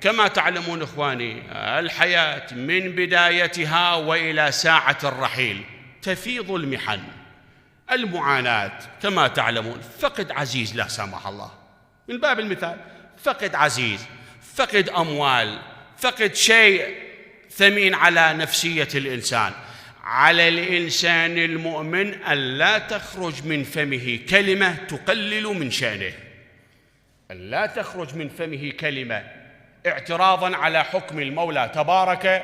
كما تعلمون إخواني الحياة من بدايتها وإلى ساعة الرحيل تفيض المحن، المعاناة كما تعلمون، فقد عزيز لا سمح الله، من باب المثال فقد عزيز، فقد أموال، فقد شيء ثمين على نفسية الإنسان. على الإنسان المؤمن أن لا تخرج من فمه كلمة تقلل من شأنه، أن لا تخرج من فمه كلمة اعتراضاً على حكم المولى تبارك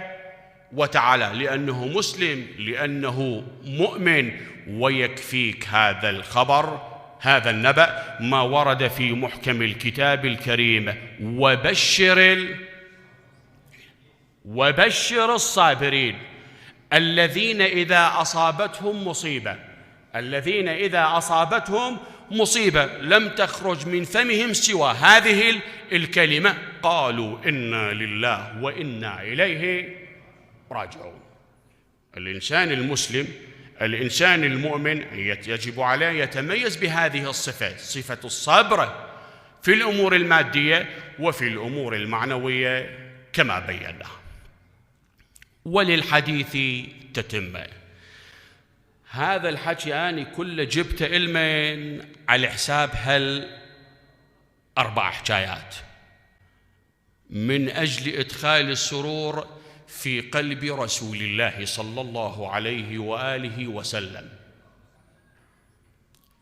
وتعالى، لأنه مسلم، لأنه مؤمن. ويكفيك هذا الخبر، هذا النبأ، ما ورد في محكم الكتاب الكريم: وبشر الصابرين الذين إذا أصابتهم مصيبة لم تخرج من فمهم سوى هذه الكلمة قالوا إنا لله وإنا إليه راجعون. الإنسان المسلم، الإنسان المؤمن، يجب عليه يتميز بهذه الصفات، صفة الصبر في الأمور المادية وفي الأمور المعنوية كما بينا. وللحديث تتمة. هذا الحكي أنا كله جبت علما على حساب 4 حكايات من أجل إدخال السرور في قلب رسول الله صلى الله عليه وآله وسلم،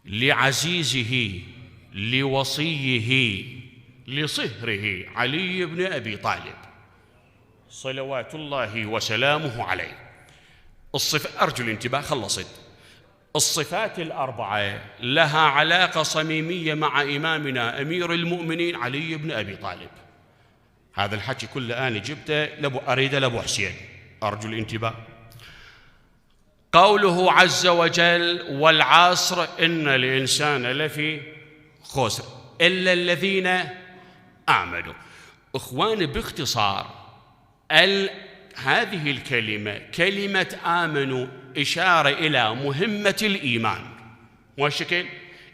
لعزيزه لوصيه لصهره علي بن أبي طالب صلوات الله وسلامه عليه. أرجو الانتباه، خلصت. الصفات ال4 لها علاقة صميمية مع إمامنا أمير المؤمنين علي بن أبي طالب. هذا الحكي كله أنا جبته أريده لأبو حسين، أرجو الانتباه. قوله عز وجل: والعصر إن الإنسان لفي خسر إلا الذين آمنوا. إخواني باختصار، هذه الكلمة، كلمة آمنوا، إشارة إلى مهمة الإيمان، والشكل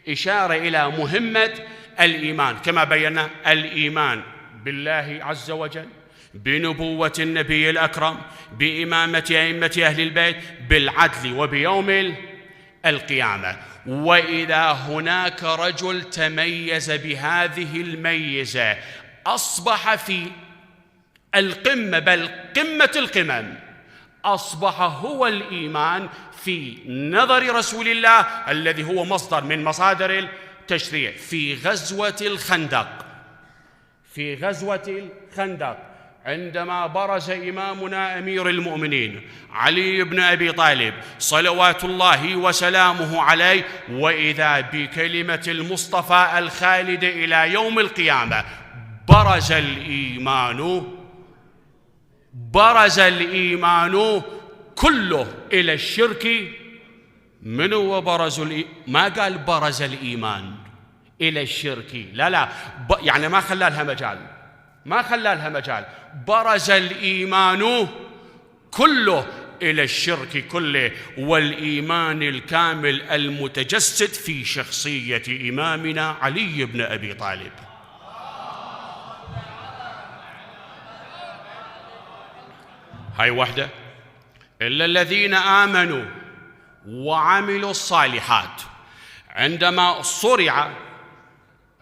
إشارة إلى مهمة الإيمان كما بينا: الإيمان بالله عز وجل، بنبوة النبي الأكرم، بإمامة أئمة أهل البيت، بالعدل، وبيوم القيامة. وإذا هناك رجل تميز بهذه الميزة أصبح في القمة، بل قمة القمم، أصبح هو الإيمان في نظر رسول الله الذي هو مصدر من مصادر التشريع. في غزوة الخندق عندما برز إمامنا أمير المؤمنين علي بن أبي طالب صلوات الله وسلامه عليه، وإذا بكلمة المصطفى الخالدة إلى يوم القيامة: برز الإيمان كله إلى الشرك. من هو برز ما قال برز الإيمان إلى الشرك، لا يعني ما خلى لها مجال. برز الإيمان كله إلى الشرك كله، والإيمان الكامل المتجسد في شخصية إمامنا علي بن أبي طالب. هاي وحدة. إلا الذين آمنوا وعملوا الصالحات. عندما صرع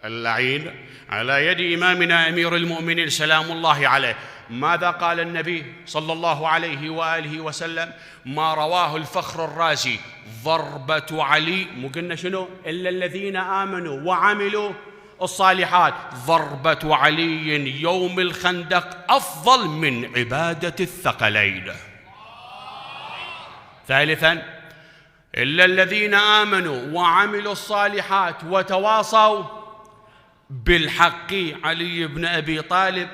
اللعين على يد إمامنا أمير المؤمنين سلام الله عليه، ماذا قال النبي صلى الله عليه وآله وسلم؟ ما رواه الفخر الرازي: ضربة علي، مو قلنا شنو؟ إلا الذين آمنوا وعملوا الصالحات، ضربة علي يوم الخندق أفضل من عبادة الثقلين. ثالثاً: إلا الذين آمنوا وعملوا الصالحات وتواصوا بالحق. علي بن أبي طالب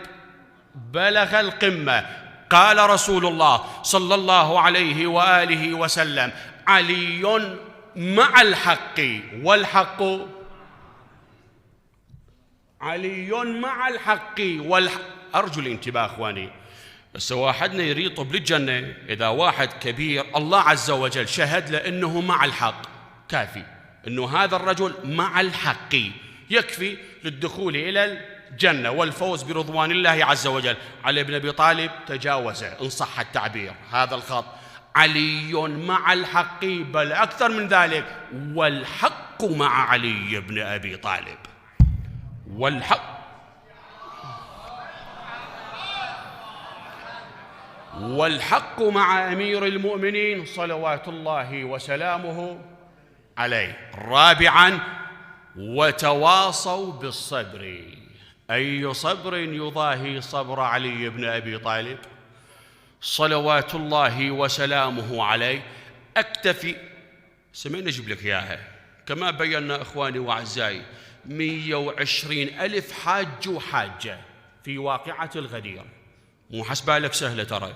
بلغ القمة. قال رسول الله صلى الله عليه وآله وسلم: علي مع الحق والحق، علي مع الحق أرجو الانتباه أخواني. بس واحدنا يريد يطلب للجنة، إذا واحد كبير الله عز وجل شهد له أنه مع الحق، كافي أنه هذا الرجل مع الحق، يكفي للدخول إلى جنة والفوز برضوان الله عز وجل. علي بن أبي طالب تجاوزه إن صح التعبير هذا الخط. علي مع الحق، بل أكثر من ذلك، والحق مع علي بن أبي طالب. والحق مع أمير المؤمنين صلوات الله وسلامه عليه. رابعاً: وتواصوا بالصبر. أي صبر يضاهي صبر علي بن أبي طالب صلوات الله وسلامه عليه. أكتفي سمعنا أجيب لك إياها كما بينا إخواني وأعزائي. 120 ألف حاج وحاجة في واقعة الغدير، مو حسبالك سهلة ترى.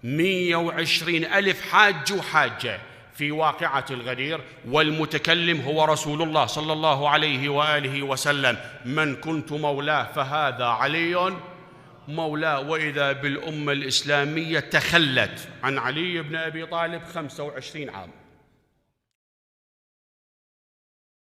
120 ألف حاج وحاجة في واقعة الغدير، والمتكلم هو رسول الله صلى الله عليه وآله وسلم. من كنت مولاه فهذا علي مولاه. وإذا بالأمة الإسلامية تخلت عن علي بن أبي طالب 25 عام.